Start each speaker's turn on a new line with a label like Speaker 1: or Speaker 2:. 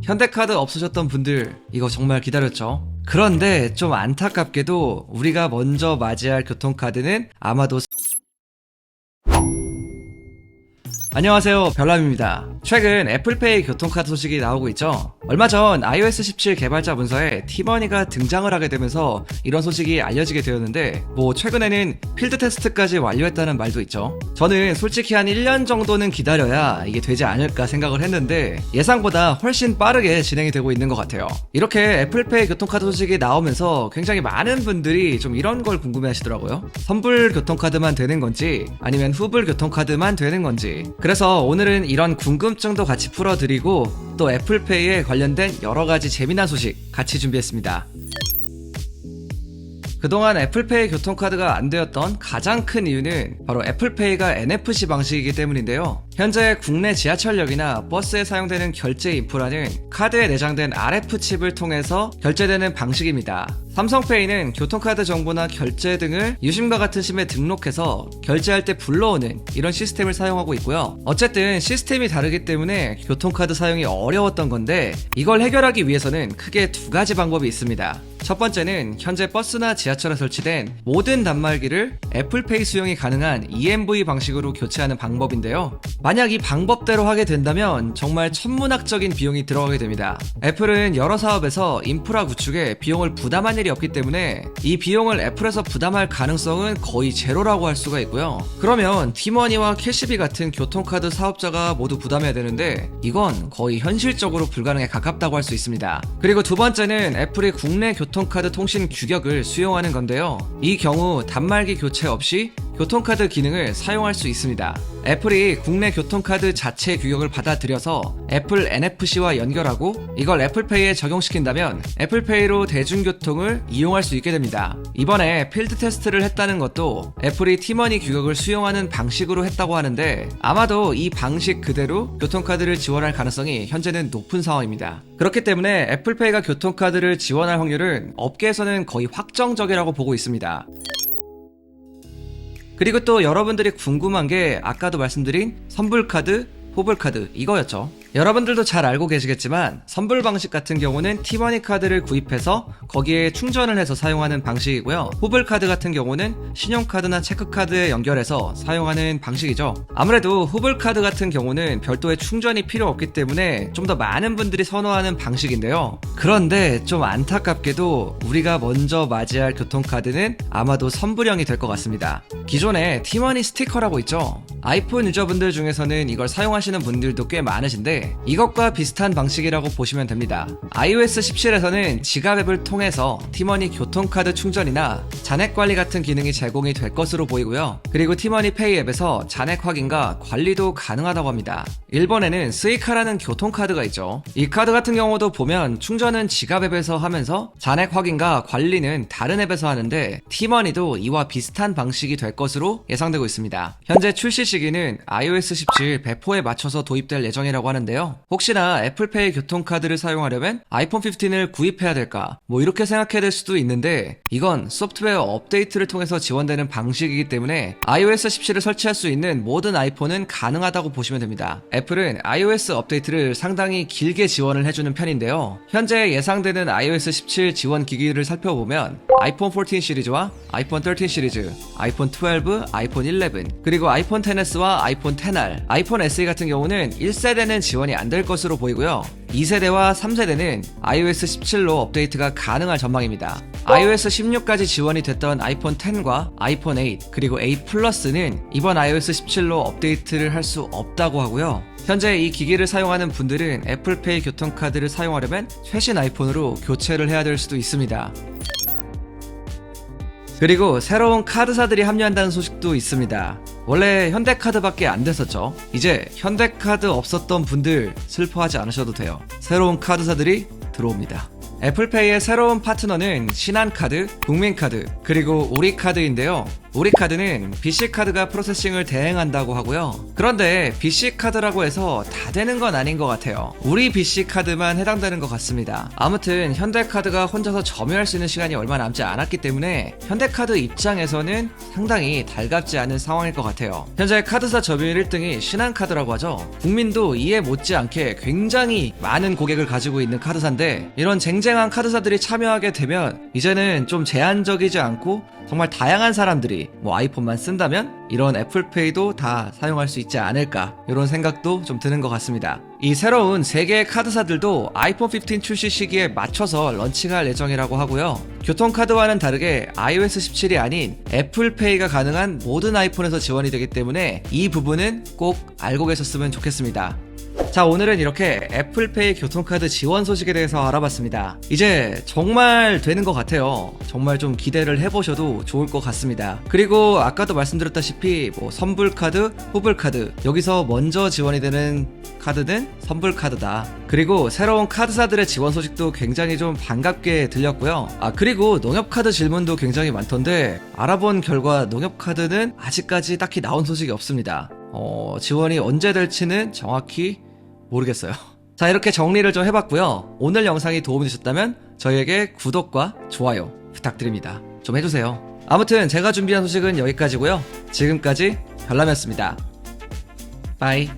Speaker 1: 현대카드 없으셨던 분들 이거 정말 기다렸죠. 그런데 좀 안타깝게도 우리가 먼저 맞이할 교통카드는 아마도 안녕하세요, 별남입니다. 최근 애플페이 교통카드 소식이 나오고 있죠. 얼마 전 iOS 17 개발자 문서에 티머니가 등장을 하게 되면서 이런 소식이 알려지게 되었는데 최근에는 필드 테스트까지 완료했다는 말도 있죠. 저는 솔직히 한 1년 정도는 기다려야 이게 되지 않을까 생각을 했는데 예상보다 훨씬 빠르게 진행이 되고 있는 것 같아요. 이렇게 애플페이 교통카드 소식이 나오면서 굉장히 많은 분들이 좀 이런 걸 궁금해 하시더라고요. 선불 교통카드만 되는 건지 아니면 후불 교통카드만 되는 건지. 그래서 오늘은 이런 궁금증도 같이 풀어드리고 또 애플페이에 관련된 여러가지 재미난 소식 같이 준비했습니다. 그동안 애플페이 교통카드가 안 되었던 가장 큰 이유는 바로 애플페이가 NFC 방식이기 때문인데요. 현재 국내 지하철역이나 버스에 사용되는 결제 인프라는 카드에 내장된 RF 칩을 통해서 결제되는 방식입니다. 삼성페이는 교통카드 정보나 결제 등을 유심과 같은 심에 등록해서 결제할 때 불러오는 이런 시스템을 사용하고 있고요. 어쨌든 시스템이 다르기 때문에 교통카드 사용이 어려웠던 건데 이걸 해결하기 위해서는 크게 두 가지 방법이 있습니다. 첫 번째는 현재 버스나 지하철에 설치된 모든 단말기를 애플페이 수용이 가능한 EMV 방식으로 교체하는 방법인데요. 만약 이 방법대로 하게 된다면 정말 천문학적인 비용이 들어가게 됩니다. 애플은 여러 사업에서 인프라 구축에 비용을 부담한 일이 없기 때문에 이 비용을 애플에서 부담할 가능성은 거의 제로라고 할 수가 있고요. 그러면 티머니와 캐시비 같은 교통카드 사업자가 모두 부담해야 되는데 이건 거의 현실적으로 불가능에 가깝다고 할 수 있습니다. 그리고 두 번째는 애플이 국내 교통카드 통신 규격을 수용하는 건데요. 이 경우 단말기 교체 없이 교통카드 기능을 사용할 수 있습니다. 애플이 국내 교통카드 자체 규격을 받아들여서 애플 NFC와 연결하고 이걸 애플페이에 적용시킨다면 애플페이로 대중교통을 이용할 수 있게 됩니다. 이번에 필드 테스트를 했다는 것도 애플이 티머니 규격을 수용하는 방식으로 했다고 하는데 아마도 이 방식 그대로 교통카드를 지원할 가능성이 현재는 높은 상황입니다. 그렇기 때문에 애플페이가 교통카드를 지원할 확률은 업계에서는 거의 확정적이라고 보고 있습니다. 그리고 또 여러분들이 궁금한 게 아까도 말씀드린 선불카드, 후불카드 이거였죠. 여러분들도 잘 알고 계시겠지만 선불 방식 같은 경우는 티머니 카드를 구입해서 거기에 충전을 해서 사용하는 방식이고요. 후불 카드 같은 경우는 신용카드나 체크카드에 연결해서 사용하는 방식이죠. 아무래도 후불 카드 같은 경우는 별도의 충전이 필요 없기 때문에 좀 더 많은 분들이 선호하는 방식인데요. 그런데 좀 안타깝게도 우리가 먼저 맞이할 교통카드는 아마도 선불형이 될 것 같습니다. 기존에 티머니 스티커라고 있죠. 아이폰 유저분들 중에서는 이걸 사용하시는 분들도 꽤 많으신데 이것과 비슷한 방식이라고 보시면 됩니다. iOS 17에서는 지갑 앱을 통해서 티머니 교통카드 충전이나 잔액 관리 같은 기능이 제공이 될 것으로 보이고요. 그리고 티머니 페이 앱에서 잔액 확인과 관리도 가능하다고 합니다. 일본에는 스이카라는 교통카드가 있죠. 이 카드 같은 경우도 보면 충전은 지갑 앱에서 하면서 잔액 확인과 관리는 다른 앱에서 하는데 티머니도 이와 비슷한 방식이 될 것으로 예상되고 있습니다. 현재 출시 시기는 iOS 17 배포에 맞춰서 도입될 예정이라고 하는데요. 혹시나 애플페이 교통카드를 사용하려면 아이폰 15을 구입해야 될까? 이렇게 생각해야 될 수도 있는데 이건 소프트웨어 업데이트를 통해서 지원되는 방식이기 때문에 iOS 17을 설치할 수 있는 모든 아이폰은 가능하다고 보시면 됩니다. 애플은 iOS 업데이트를 상당히 길게 지원을 해주는 편인데요. 현재 예상되는 iOS 17 지원 기기를 살펴보면 아이폰 14 시리즈와 아이폰 13 시리즈, 아이폰 12, 아이폰 11, 그리고 아이폰 XS와 아이폰 XR, 아이폰 SE 같은 경우는 1세대는 지원이 안 될 것으로 보이고요. 2세대와 3세대는 iOS 17로 업데이트가 가능할 전망입니다. iOS 16까지 지원이 됐던 아이폰 X과 아이폰 8 그리고 8 플러스는 이번 iOS 17로 업데이트를 할 수 없다고 하고요. 현재 이 기기를 사용하는 분들은 애플페이 교통카드를 사용하려면 최신 아이폰으로 교체를 해야 될 수도 있습니다. 그리고 새로운 카드사들이 합류한다는 소식도 있습니다. 원래 현대카드밖에 안 됐었죠. 이제 현대카드 없었던 분들 슬퍼하지 않으셔도 돼요. 새로운 카드사들이 들어옵니다. 애플페이의 새로운 파트너는 신한카드, 국민카드, 그리고 우리카드인데요. 우리 카드는 BC카드가 프로세싱을 대행한다고 하고요. 그런데 BC카드라고 해서 다 되는 건 아닌 것 같아요. 우리 BC카드만 해당되는 것 같습니다. 아무튼 현대카드가 혼자서 점유할 수 있는 시간이 얼마 남지 않았기 때문에 현대카드 입장에서는 상당히 달갑지 않은 상황일 것 같아요. 현재 카드사 점유율 1등이 신한카드라고 하죠. 국민도 이에 못지않게 굉장히 많은 고객을 가지고 있는 카드사인데, 이런 쟁쟁한 카드사들이 참여하게 되면 이제는 좀 제한적이지 않고 정말 다양한 사람들이 뭐 아이폰만 쓴다면 이런 애플페이도 다 사용할 수 있지 않을까, 이런 생각도 좀 드는 것 같습니다. 이 새로운 3개의 카드사들도 아이폰 15 출시 시기에 맞춰서 런칭할 예정이라고 하고요. 교통카드와는 다르게 iOS 17이 아닌 애플페이가 가능한 모든 아이폰에서 지원이 되기 때문에 이 부분은 꼭 알고 계셨으면 좋겠습니다. 자, 오늘은 이렇게 애플페이 교통카드 지원 소식에 대해서 알아봤습니다. 이제 정말 되는 것 같아요. 정말 좀 기대를 해보셔도 좋을 것 같습니다. 그리고 아까도 말씀드렸다시피 뭐 선불카드, 후불카드, 여기서 먼저 지원이 되는 카드는 선불카드다. 그리고 새로운 카드사들의 지원 소식도 굉장히 좀 반갑게 들렸고요. 그리고 농협카드 질문도 굉장히 많던데, 알아본 결과 농협카드는 아직까지 딱히 나온 소식이 없습니다. 지원이 언제 될지는 정확히 모르겠어요. 자, 이렇게 정리를 좀 해봤고요. 오늘 영상이 도움이 되셨다면 저희에게 구독과 좋아요 부탁드립니다. 좀 해주세요. 아무튼 제가 준비한 소식은 여기까지고요. 지금까지 별남이었습니다. 바이.